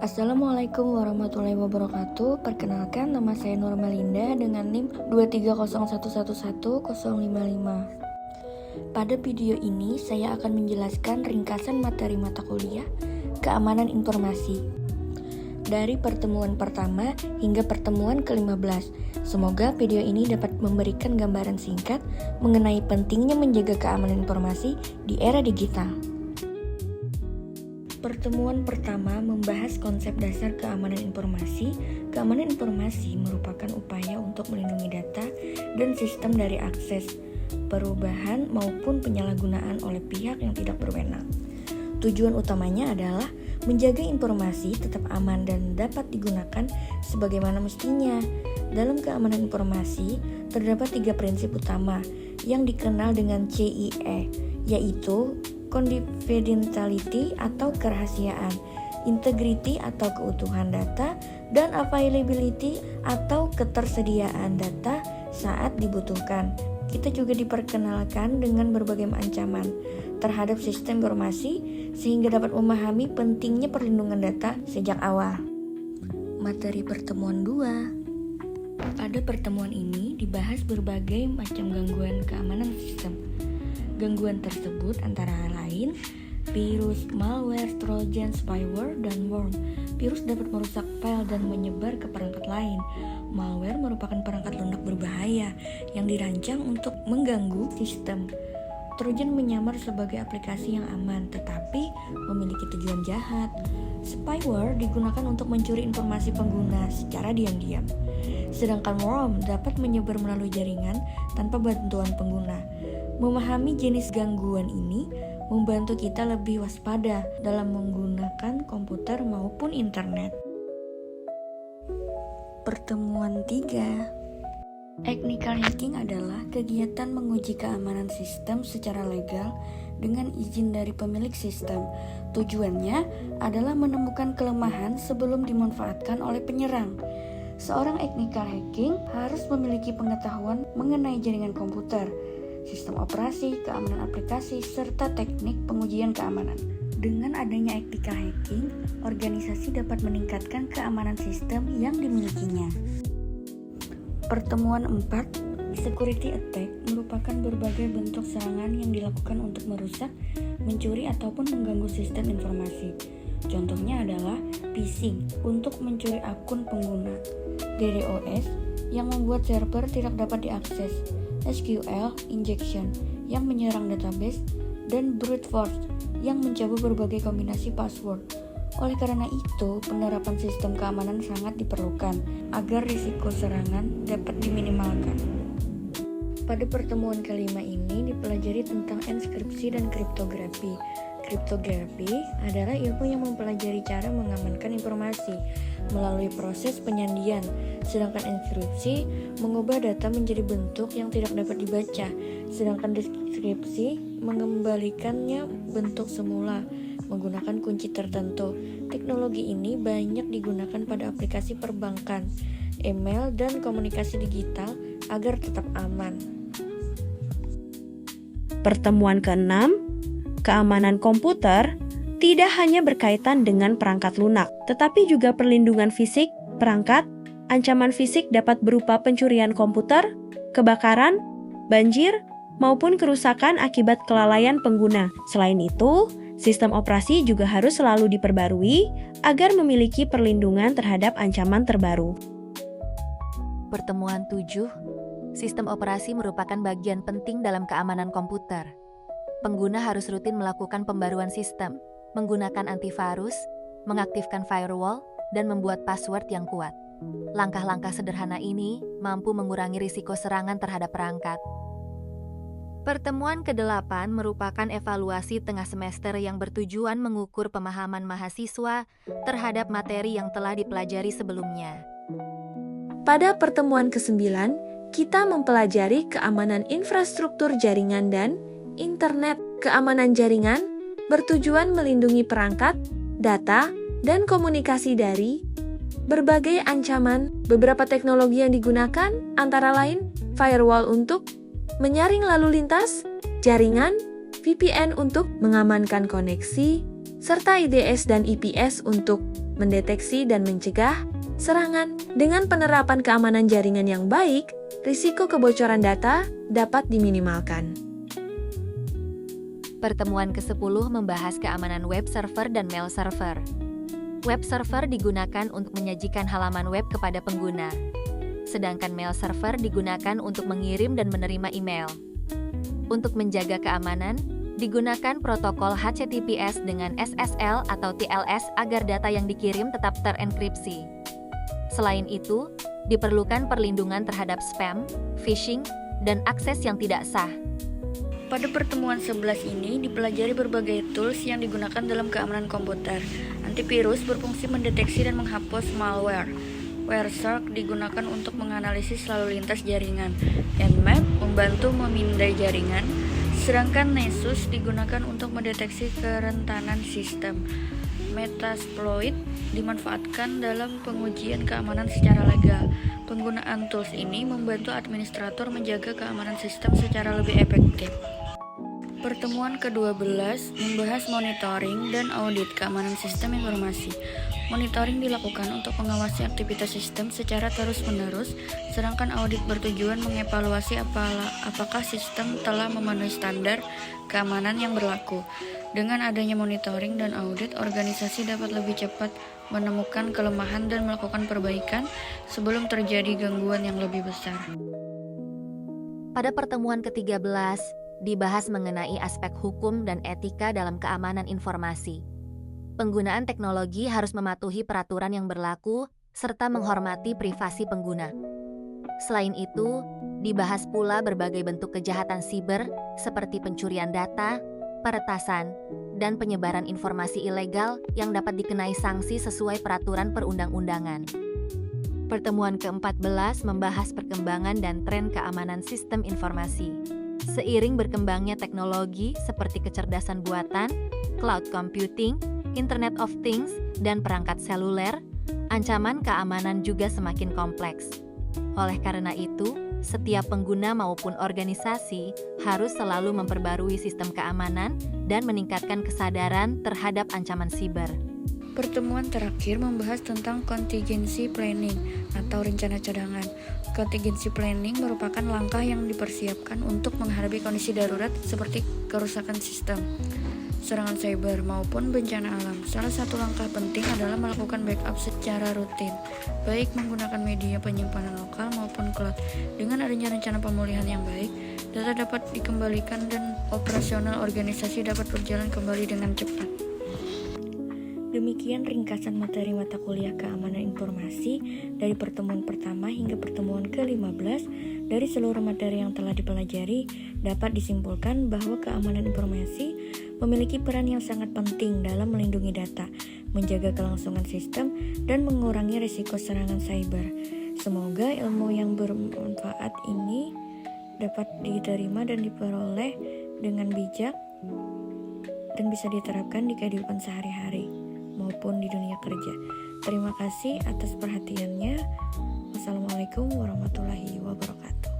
Assalamualaikum warahmatullahi wabarakatuh. Perkenalkan, nama saya Nur Melinda dengan NIM 230111055. Pada video ini saya akan menjelaskan ringkasan materi mata kuliah Keamanan Informasi dari pertemuan pertama hingga pertemuan ke-15. Semoga video ini dapat memberikan gambaran singkat mengenai pentingnya menjaga keamanan informasi di era digital. Pertemuan pertama membahas konsep dasar keamanan informasi. Keamanan informasi merupakan upaya untuk melindungi data dan sistem dari akses, perubahan maupun penyalahgunaan oleh pihak yang tidak berwenang. Tujuan utamanya adalah menjaga informasi tetap aman dan dapat digunakan sebagaimana mestinya. Dalam keamanan informasi terdapat 3 prinsip utama yang dikenal dengan CIE, yaitu confidentiality atau kerahasiaan, integrity atau keutuhan data, dan availability atau ketersediaan data saat dibutuhkan. Kita juga diperkenalkan dengan berbagai ancaman terhadap sistem informasi sehingga dapat memahami pentingnya perlindungan data sejak awal. Materi pertemuan 2. Pada pertemuan ini dibahas berbagai macam gangguan keamanan sistem. Gangguan tersebut antara lain virus, malware, trojan, spyware, dan worm. Virus dapat merusak file dan menyebar ke perangkat lain. Malware merupakan perangkat lunak berbahaya yang dirancang untuk mengganggu sistem. Trojan menyamar sebagai aplikasi yang aman tetapi memiliki tujuan jahat. Spyware digunakan untuk mencuri informasi pengguna secara diam-diam. Sedangkan worm dapat menyebar melalui jaringan tanpa bantuan pengguna. Memahami jenis gangguan ini membantu kita lebih waspada dalam menggunakan komputer maupun internet. Pertemuan 3. Ethical hacking adalah kegiatan menguji keamanan sistem secara legal dengan izin dari pemilik sistem. Tujuannya adalah menemukan kelemahan sebelum dimanfaatkan oleh penyerang. Seorang ethical hacking harus memiliki pengetahuan mengenai jaringan komputer, sistem operasi, keamanan aplikasi, serta teknik pengujian keamanan. Dengan adanya ethical hacking, organisasi dapat meningkatkan keamanan sistem yang dimilikinya. Pertemuan 4, security attack merupakan berbagai bentuk serangan yang dilakukan untuk merusak, mencuri, ataupun mengganggu sistem informasi. Contohnya adalah phishing untuk mencuri akun pengguna, DDoS yang membuat server tidak dapat diakses, SQL injection yang menyerang database, dan brute force yang mencabut berbagai kombinasi password. Oleh karena itu, penerapan sistem keamanan sangat diperlukan agar risiko serangan dapat diminimalkan. Pada pertemuan kelima ini dipelajari tentang enskripsi dan kriptografi. Kriptografi adalah ilmu yang mempelajari cara mengamankan informasi melalui proses penyandian, sedangkan enskripsi mengubah data menjadi bentuk yang tidak dapat dibaca, sedangkan deskripsi mengembalikannya bentuk semula menggunakan kunci tertentu. Teknologi ini banyak digunakan pada aplikasi perbankan, email, dan komunikasi digital agar tetap aman. Pertemuan ke-6, keamanan komputer tidak hanya berkaitan dengan perangkat lunak, tetapi juga perlindungan fisik perangkat. Ancaman fisik dapat berupa pencurian komputer, kebakaran, banjir, maupun kerusakan akibat kelalaian pengguna. Selain itu, sistem operasi juga harus selalu diperbarui agar memiliki perlindungan terhadap ancaman terbaru. Pertemuan 7, sistem operasi merupakan bagian penting dalam keamanan komputer. Pengguna harus rutin melakukan pembaruan sistem, menggunakan antivirus, mengaktifkan firewall, dan membuat password yang kuat. Langkah-langkah sederhana ini mampu mengurangi risiko serangan terhadap perangkat. Pertemuan ke-8 merupakan evaluasi tengah semester yang bertujuan mengukur pemahaman mahasiswa terhadap materi yang telah dipelajari sebelumnya. Pada pertemuan ke-9, kita mempelajari keamanan infrastruktur jaringan dan internet. Keamanan jaringan bertujuan melindungi perangkat, data, dan komunikasi dari berbagai ancaman. Beberapa teknologi yang digunakan antara lain firewall untuk menyaring lalu lintas, jaringan, VPN untuk mengamankan koneksi, serta IDS dan IPS untuk mendeteksi dan mencegah serangan. Dengan penerapan keamanan jaringan yang baik, risiko kebocoran data dapat diminimalkan. Pertemuan ke-10 membahas keamanan web server dan mail server. Web server digunakan untuk menyajikan halaman web kepada pengguna, sedangkan mail server digunakan untuk mengirim dan menerima email. Untuk menjaga keamanan, digunakan protokol HTTPS dengan SSL atau TLS agar data yang dikirim tetap terenkripsi. Selain itu, diperlukan perlindungan terhadap spam, phishing, dan akses yang tidak sah. Pada pertemuan 11 ini dipelajari berbagai tools yang digunakan dalam keamanan komputer. Antivirus berfungsi mendeteksi dan menghapus malware. Wireshark digunakan untuk menganalisis lalu lintas jaringan. Nmap membantu memindai jaringan, sedangkan Nessus digunakan untuk mendeteksi kerentanan sistem. Metasploit dimanfaatkan dalam pengujian keamanan secara legal. Penggunaan tools ini membantu administrator menjaga keamanan sistem secara lebih efektif. Pertemuan ke-12 membahas monitoring dan audit keamanan sistem informasi. Monitoring dilakukan untuk mengawasi aktivitas sistem secara terus-menerus, sedangkan audit bertujuan mengevaluasi apakah sistem telah memenuhi standar keamanan yang berlaku. Dengan adanya monitoring dan audit, organisasi dapat lebih cepat menemukan kelemahan dan melakukan perbaikan sebelum terjadi gangguan yang lebih besar. Pada pertemuan ke-13, dibahas mengenai aspek hukum dan etika dalam keamanan informasi. Penggunaan teknologi harus mematuhi peraturan yang berlaku serta menghormati privasi pengguna. Selain itu, dibahas pula berbagai bentuk kejahatan siber seperti pencurian data, peretasan, dan penyebaran informasi ilegal yang dapat dikenai sanksi sesuai peraturan perundang-undangan. Pertemuan ke-14 membahas perkembangan dan tren keamanan sistem informasi. Seiring berkembangnya teknologi seperti kecerdasan buatan, cloud computing, Internet of Things, dan perangkat seluler, ancaman keamanan juga semakin kompleks. Oleh karena itu, setiap pengguna maupun organisasi harus selalu memperbarui sistem keamanan dan meningkatkan kesadaran terhadap ancaman siber. Pertemuan terakhir membahas tentang contingency planning atau rencana cadangan. Contingency planning merupakan langkah yang dipersiapkan untuk menghadapi kondisi darurat seperti kerusakan sistem, serangan cyber, maupun bencana alam. Salah satu langkah penting adalah melakukan backup secara rutin, baik menggunakan media penyimpanan lokal maupun cloud. Dengan adanya rencana pemulihan yang baik, data dapat dikembalikan dan operasional organisasi dapat berjalan kembali dengan cepat. Demikian ringkasan materi mata kuliah keamanan informasi dari pertemuan pertama hingga pertemuan ke-15. Dari seluruh materi yang telah dipelajari, dapat disimpulkan bahwa keamanan informasi memiliki peran yang sangat penting dalam melindungi data, menjaga kelangsungan sistem, dan mengurangi risiko serangan cyber. Semoga ilmu yang bermanfaat ini dapat diterima dan diperoleh dengan bijak dan bisa diterapkan di kehidupan sehari-hari maupun di dunia kerja. Terima kasih atas perhatiannya. Wassalamualaikum warahmatullahi wabarakatuh.